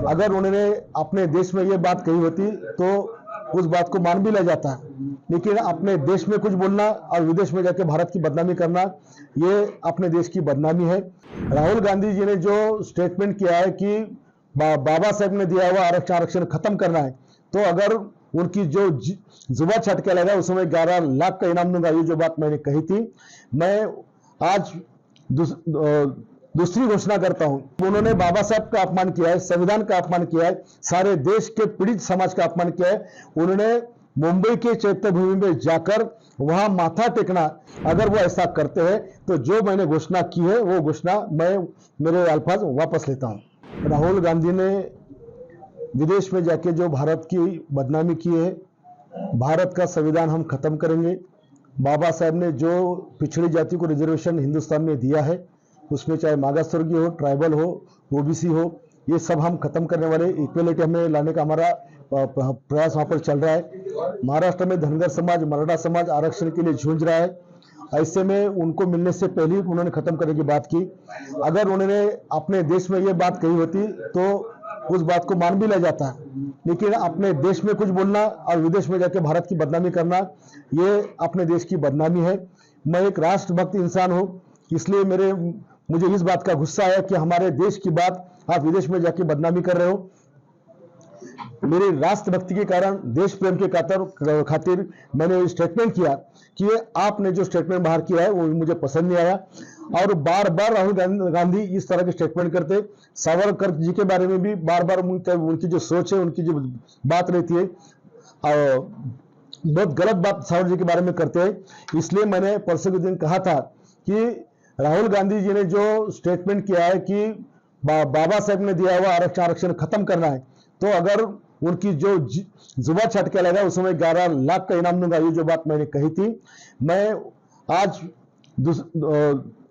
अगर उन्होंने अपने देश में ये बात कही होती तो उस बात को मान भी लिया जाता, लेकिन अपने देश में कुछ बोलना और विदेश में जाके भारत की बदनामी करना, ये अपने देश की बदनामी है। राहुल गांधी जी ने जो स्टेटमेंट किया है कि बाबा साहब ने दिया हुआ आरक्षण खत्म करना है, तो अगर उनकी जो जुबा छट के लगा उस समय 11 लाख का इनाम दूंगा, ये जो बात मैंने कही थी, मैं आज दूसरी घोषणा करता हूं। उन्होंने बाबा साहब का अपमान किया है, संविधान का अपमान किया है, सारे देश के पीड़ित समाज का अपमान किया है। उन्होंने मुंबई के चैत्य भूमि में जाकर वहां माथा टेकना, अगर वो ऐसा करते हैं तो जो मैंने घोषणा की है वो घोषणा मैं मेरे अल्फाज वापस लेता हूं। राहुल गांधी ने विदेश में जाके जो भारत की बदनामी की है, भारत का संविधान हम खत्म करेंगे, बाबा साहब ने जो पिछड़ी जाति को रिजर्वेशन हिंदुस्तान में दिया है, उसमें चाहे मागासवर्गीय हो, ट्राइबल हो, ओबीसी हो, ये सब हम खत्म करने वाले, इक्वलिटी हमें लाने का हमारा प्रयास वहां पर चल रहा है। महाराष्ट्र में धनगर समाज, मराठा समाज आरक्षण के लिए जूझ रहा है। ऐसे में उनको मिलने से पहले ही उन्होंने खत्म करने की बात की। अगर उन्होंने अपने देश में ये बात कही होती तो उस बात को मान भी लिया जाता, लेकिन अपने देश में कुछ बोलना और विदेश में जाके भारत की बदनामी करना, ये अपने देश की बदनामी है। मैं एक राष्ट्रभक्त इंसान हूं, इसलिए मुझे इस बात का गुस्सा है कि हमारे देश की बात आप विदेश में जाके बदनामी कर रहे हो। मेरे राष्ट्रभक्ति के कारण, देश प्रेम के खातिर मैंने स्टेटमेंट किया कि आपने जो स्टेटमेंट बाहर किया है वो मुझे पसंद नहीं आया। और बार बार राहुल गांधी इस तरह के स्टेटमेंट करते, सावरकर जी के बारे में भी बार बार उनकी जो सोच है, उनकी जो बात रहती है, बहुत गलत बात सावरकर जी के बारे में करते हैं। इसलिए मैंने परसों के दिन कहा था कि राहुल गांधी जी ने जो स्टेटमेंट किया है कि बाबा साहब ने दिया हुआ आरक्षण खत्म करना है, तो अगर उनकी जो जुबा छट के लगा उस समय 11 लाख का इनाम दूंगा, ये जो बात मैंने कही थी, मैं आज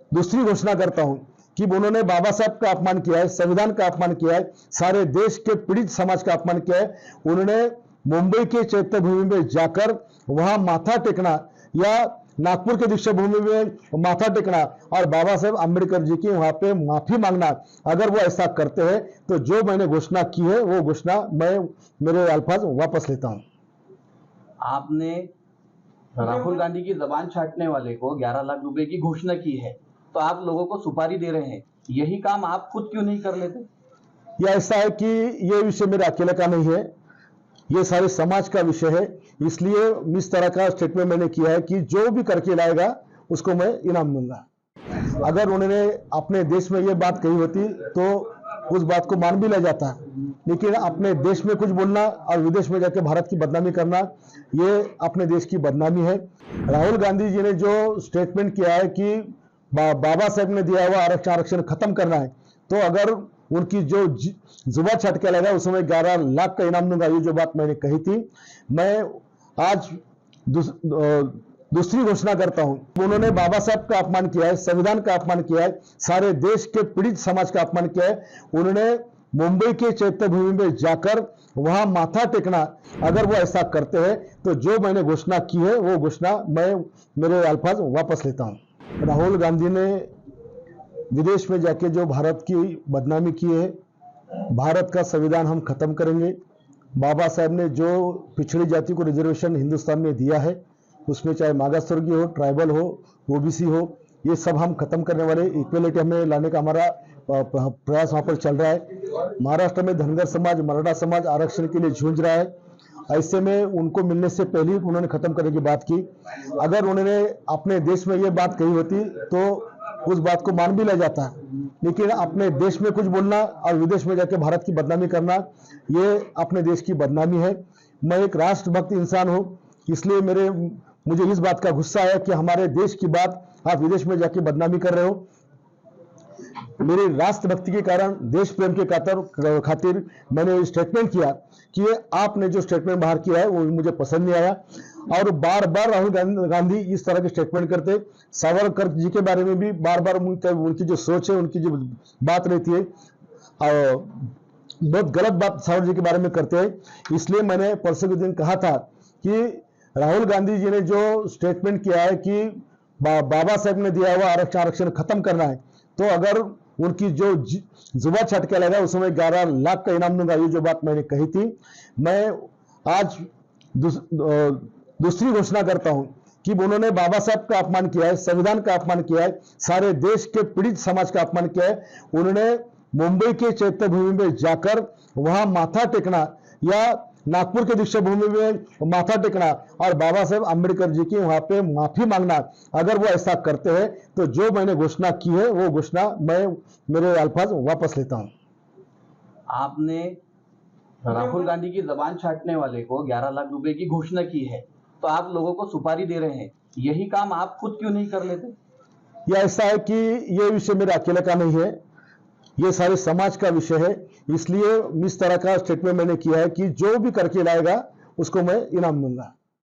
दूसरी घोषणा करता हूं कि उन्होंने बाबा साहब का अपमान किया है, संविधान का अपमान किया है, सारे देश के पीड़ित समाज का अपमान किया है। उन्होंने मुंबई के चैत्य भूमि में जाकर वहां माथा टेकना या नागपुर के दीक्षा भूमि में माथा टेकना और बाबा साहेब आंबेडकर जी की वहां पे माफी मांगना, अगर वो ऐसा करते हैं तो जो मैंने घोषणा की है वो घोषणा मैं मेरे अल्फाज वापस लेता हूं। आपने राहुल गांधी की जबान छाटने वाले को 11 लाख रुपए की घोषणा की है, तो आप लोगों को सुपारी दे रहे हैं, यही काम आप खुद क्यों नहीं कर लेते? या ऐसा है कि ये विषय मेरे अकेले का नहीं है, ये सारे समाज का विषय है, इसलिए इस तरह का स्टेटमेंट मैंने किया है कि जो भी करके लाएगा उसको मैं इनाम दूंगा। अगर उन्होंने अपने देश में ये बात कही होती तो उस बात को मान भी लिया जाता, लेकिन अपने देश में कुछ बोलना और विदेश में जाके भारत की बदनामी करना, ये अपने देश की बदनामी है। राहुल गांधी जी ने जो स्टेटमेंट किया है कि बाबा साहब ने दिया हुआ आरक्षण खत्म करना है, तो अगर उनकी जो जुबा छट के लगा उस समय 11 लाख का इनाम दूंगा, ये जो बात मैंने कही थी, मैं आज दूसरी घोषणा करता हूं। उन्होंने बाबा साहब का अपमान किया है, संविधान का अपमान किया है, सारे देश के पीड़ित समाज का अपमान किया है। उन्होंने मुंबई के चैत्य भूमि में जाकर वहां माथा टेकना, अगर वो ऐसा करते हैं तो जो मैंने घोषणा की है वो घोषणा मैं मेरे अल्फाज वापस लेता हूं। राहुल गांधी ने विदेश में जाके जो भारत की बदनामी की है, भारत का संविधान हम खत्म करेंगे, बाबा साहब ने जो पिछड़ी जाति को रिजर्वेशन हिंदुस्तान में दिया है, उसमें चाहे मागासवर्गीय हो, ट्राइबल हो, ओबीसी हो, ये सब हम खत्म करने वाले, इक्वलिटी हमें लाने का हमारा प्रयास वहां पर चल रहा है। महाराष्ट्र में धनगर समाज, मराठा समाज आरक्षण के लिए जूझ रहा है। ऐसे में उनको मिलने से पहले ही उन्होंने खत्म करने की बात की। अगर उन्होंने अपने देश में ये बात कही होती तो उस बात को मान भी लिया जाता, लेकिन अपने देश में कुछ बोलना और विदेश में जाके भारत की बदनामी करना, ये अपने देश की बदनामी है। मैं एक राष्ट्रभक्त इंसान हूं, इसलिए मुझे इस बात का गुस्सा है कि हमारे देश की बात आप विदेश में जाके बदनामी कर रहे हो। मेरे राष्ट्रभक्ति के कारण, देश प्रेम के खातिर मैंने स्टेटमेंट किया कि आपने जो स्टेटमेंट बाहर किया है वो मुझे पसंद नहीं आया। और बार बार राहुल गांधी इस तरह के स्टेटमेंट करते, सावरकर जी के बारे में भी बार बार उनकी जो सोच है, उनकी जो बात रहती है, बहुत गलत बात सावरकर जी के बारे में करते हैं। इसलिए मैंने परसों के दिन कहा था कि राहुल गांधी जी ने जो स्टेटमेंट किया है कि बाबा साहब ने दिया हुआ आरक्षण खत्म करना है, तो अगर उनकी जो जुबा छटके लगा उसमें 11 लाख का इनाम दूंगा, ये जो बात मैंने कही थी, मैं आज दूसरी घोषणा करता हूं कि उन्होंने बाबा साहब का अपमान किया है, संविधान का अपमान किया है, सारे देश के पीड़ित समाज का अपमान किया है। उन्होंने मुंबई के चैत्य भूमि में जाकर वहां माथा टेकना या नागपुर के दीक्षा भूमि में माथा टेकना और बाबा साहेब आंबेडकर जी की वहां पे माफी मांगना, अगर वो ऐसा करते हैं तो जो मैंने घोषणा की है वो घोषणा मैं मेरे अल्फाज वापस लेता हूं। आपने राहुल गांधी की जबान छाटने वाले को 11 लाख रुपए की घोषणा की है, तो आप लोगों को सुपारी दे रहे हैं, यही काम आप खुद क्यों नहीं कर लेते? या ऐसा है कि ये विषय मेरे अकेले का नहीं है, ये सारे समाज का विषय है, इसलिए इस तरह का स्टेटमेंट मैंने किया है कि जो भी करके लाएगा उसको मैं इनाम दूंगा।